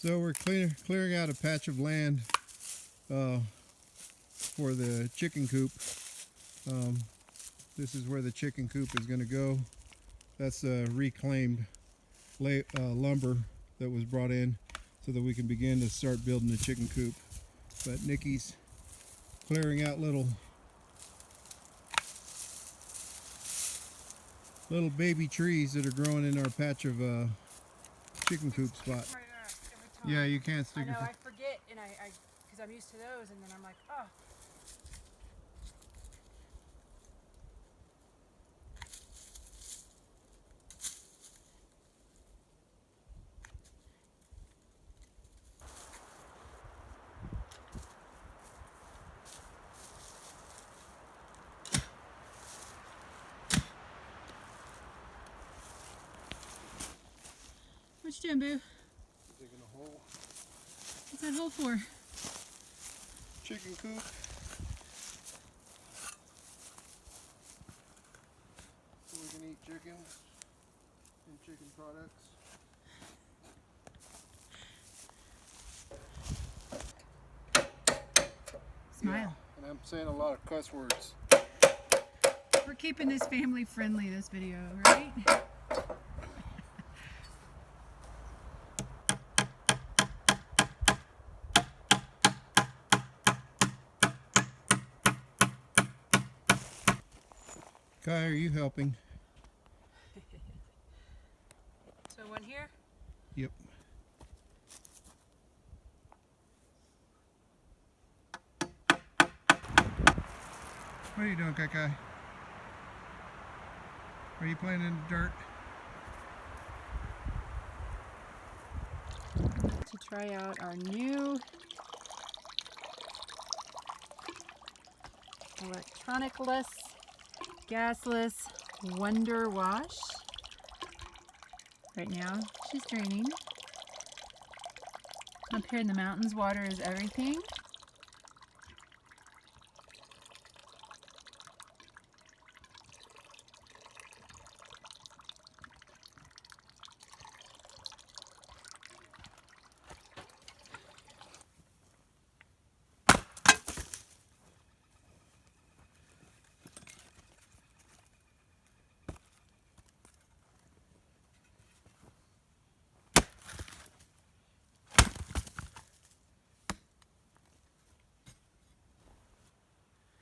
So we're clearing out a patch of land for the chicken coop. This is where the chicken coop is going to go. That's reclaimed lumber that was brought in so that we can begin to start building the chicken coop. But Nikki's clearing out little baby trees that are growing in our patch of chicken coop spot. Yeah, you can't stick I know, I forget, and because I'm used to those, and then I'm like, oh. What you doing, Boo? Digging a hole. What's that hole for? Chicken coop. So we can eat chickens and chicken products. Smile. Yeah, and I'm saying a lot of cuss words. We're keeping this family friendly, this video, right? Kai, are you helping? So one here? Yep. What are you doing, Kai? Are you playing in the dirt? To try out our new electronic-less, gasless Wonder Wash. Right now, she's draining. Up here in the mountains, water is everything.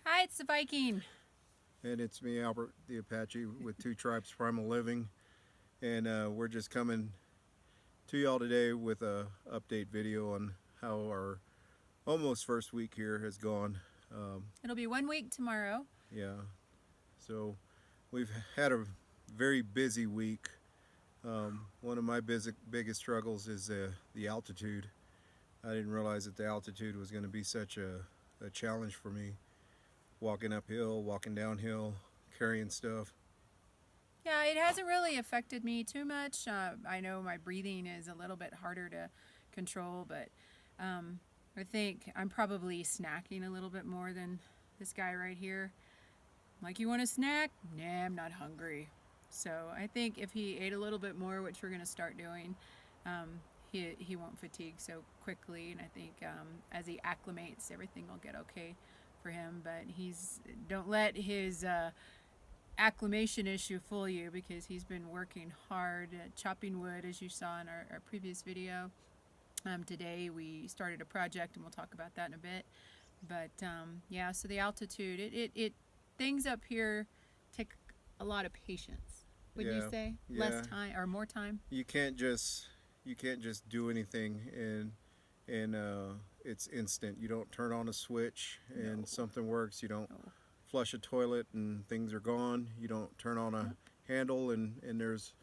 Hi, it's the Viking. And it's me, Albert the Apache, with Two Tribes Primal Living, and we're just coming to y'all today with a update video on how our almost first week here has gone. It'll be 1 week tomorrow. Yeah, so we've had a very busy week. One of my biggest struggles is the altitude. I didn't realize that the altitude was going to be such a challenge for me. Walking uphill, walking downhill, carrying stuff. Yeah, it hasn't really affected me too much. I know my breathing is a little bit harder to control, but I think I'm probably snacking a little bit more than this guy right here. Like, you want a snack? Nah, I'm not hungry. So I think if he ate a little bit more, which we're going to start doing, he won't fatigue so quickly. And I think as he acclimates, everything will get okay for him. But don't let his acclimation issue fool you, because he's been working hard chopping wood, as you saw in our previous video. Today we started a project, and we'll talk about that in a bit. But yeah, so the altitude, it things up here take a lot of patience. Would you say? Yeah. Less time or more time? You can't just do anything and it's instant. You don't turn on a switch and something works. You don't flush a toilet and things are gone. You don't turn on a handle and there's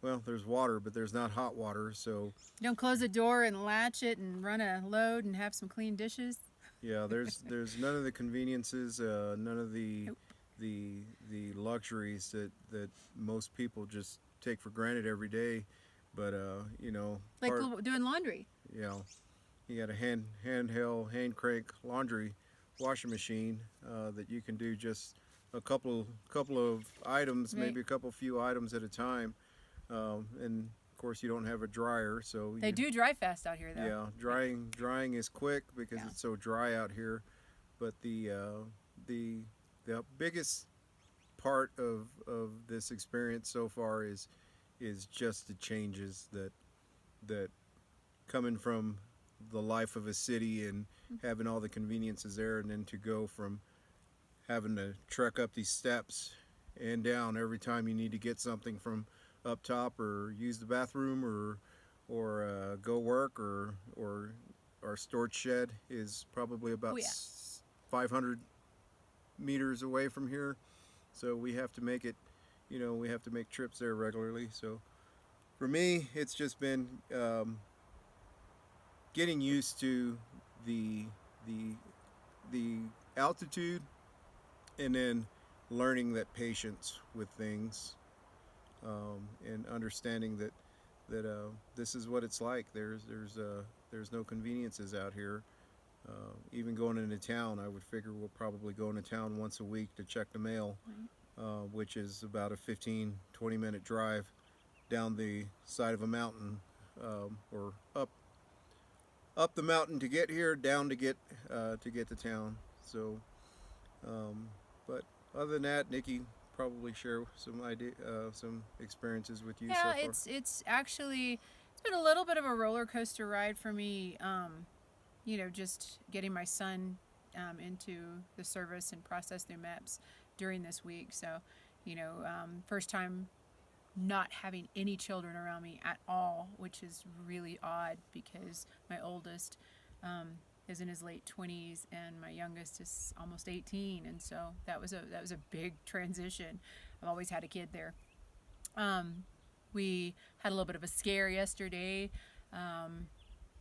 water, but there's not hot water. So you don't close the door and latch it and run a load and have some clean dishes. Yeah, there's none of the conveniences, none of the luxuries that most people just take for granted every day. But you know, like doing laundry. You know, you got a handheld hand crank laundry washing machine that you can do just a couple of items, maybe a few items at a time, and course, you don't have a dryer, so They do dry fast out here, though. yeah, drying is quick because Yeah. it's so dry out here. But the the biggest part of this experience so far is just the changes that coming from the life of a city and having all the conveniences there, and then to go from having to trek up these steps and down every time you need to get something from up top or use the bathroom or go work or our storage shed is probably about Oh, yeah. 500 meters away from here, so we have to make it, we have to make trips there regularly. So for me, it's just been getting used to the the the altitude, and then learning that patience with things, and understanding that this is what it's like. There's no conveniences out here. Even going into town, I would figure we'll probably go into town once a week to check the mail, which is about a 15-20 minute drive down the side of a mountain, or up the mountain to get here, down to get to town. So, but other than that, Nikki probably share some experiences with you so Yeah, far. it's actually it's been a little bit of a roller coaster ride for me. Just getting my son into the service and process through MEPS during this week. So, first time not having any children around me at all, which is really odd because my oldest is in his late 20s and my youngest is almost 18, and so that was a big transition. I've always had a kid there. We had a little bit of a scare yesterday,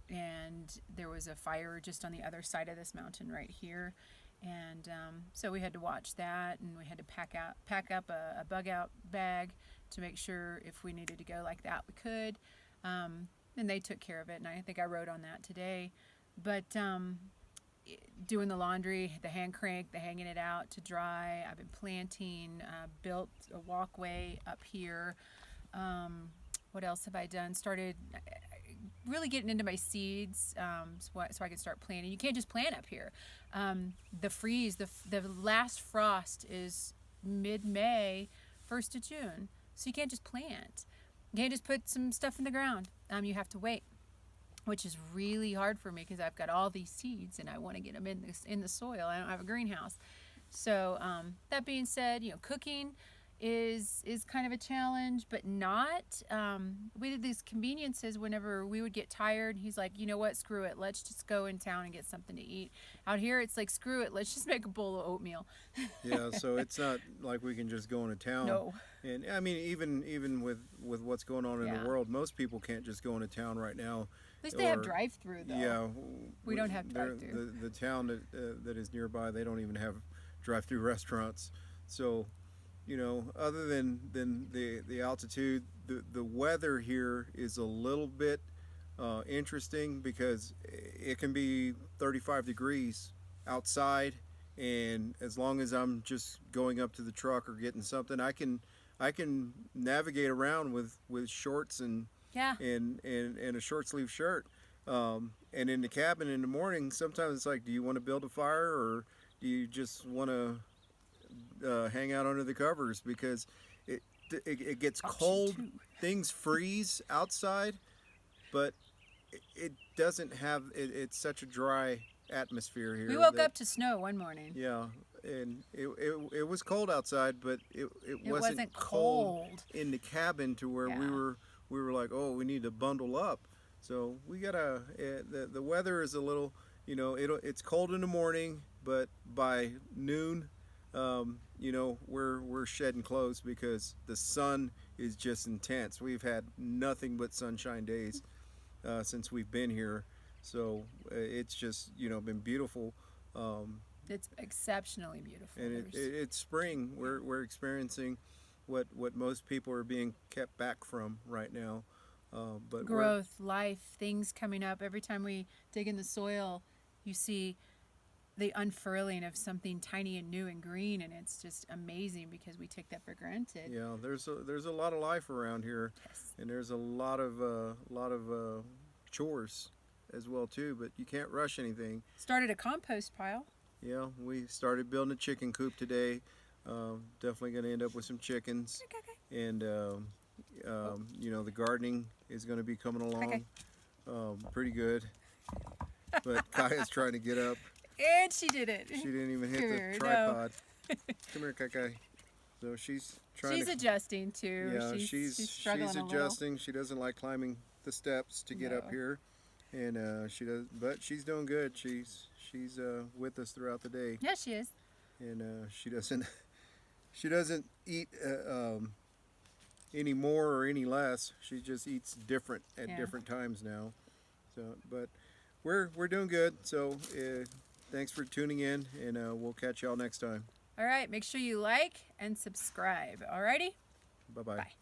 and there was a fire just on the other side of this mountain right here, and so we had to watch that, and we had to pack up a bug out bag to make sure if we needed to go like that we could, and they took care of it, and I think I wrote on that today. But doing the laundry, the hand crank, the hanging it out to dry. I've been planting, built a walkway up here. What else have I done? Started really getting into my seeds, so I can start planting. You can't just plant up here. The freeze, the last frost is mid-May, 1st of June. So you can't just plant. You can't just put some stuff in the ground. You have to wait, which is really hard for me because I've got all these seeds and I want to get them in the soil. I don't have a greenhouse. So that being said, cooking is kind of a challenge, but not. We did these conveniences whenever we would get tired. He's like, you know what, screw it. Let's just go in town and get something to eat. Out here, it's like, screw it. Let's just make a bowl of oatmeal. Yeah, so it's not like we can just go into town. No. And I mean, even with what's going on in Yeah. the world, most people can't just go into town right now. At least they have drive-through, though. Yeah, We don't have drive-through. The town that is nearby, they don't even have drive-through restaurants. So, other than the altitude, the weather here is a little bit interesting because it can be 35 degrees outside, and as long as I'm just going up to the truck or getting something, I can navigate around with shorts and Yeah. and a short sleeve shirt. And in the cabin in the morning, sometimes it's like, do you want to build a fire or do you just want to hang out under the covers, because it gets Option cold. 2. Things freeze outside, but it doesn't have. It's such a dry atmosphere here. We woke up to snow one morning. Yeah, and it was cold outside, but it wasn't cold. in the cabin to where Yeah. we were like, oh, we need to bundle up. So we gotta. The weather is a little. It's cold in the morning, but by noon, we're shedding clothes because the sun is just intense. We've had nothing but sunshine days since we've been here, so it's just been beautiful. It's exceptionally beautiful. And it's spring. We're experiencing what most people are being kept back from right now. But growth, life, things coming up. Every time we dig in the soil, you see the unfurling of something tiny and new and green, and it's just amazing because we take that for granted. Yeah, there's a lot of life around here, Yes. and there's a lot of chores as well too. But you can't rush anything. Started a compost pile. Yeah, we started building a chicken coop today. Definitely going to end up with some chickens, and you know, the gardening is going to be coming along pretty good. But Kaya's trying to get up. And she did it. She didn't even hit Here, the no. tripod. Come here, Kai. So she's trying She's to. adjusting too. Yeah, she's struggling she's a little. adjusting. She doesn't like climbing the steps to get up No. here, and she does. But she's doing good. She's with us throughout the day, Yeah, she is. and she doesn't eat any more or any less. She just eats different at Yeah. different times now. So, but we're doing good. So thanks for tuning in, and we'll catch y'all next time. All right, make sure you like and subscribe. Alrighty? Bye-bye. Bye.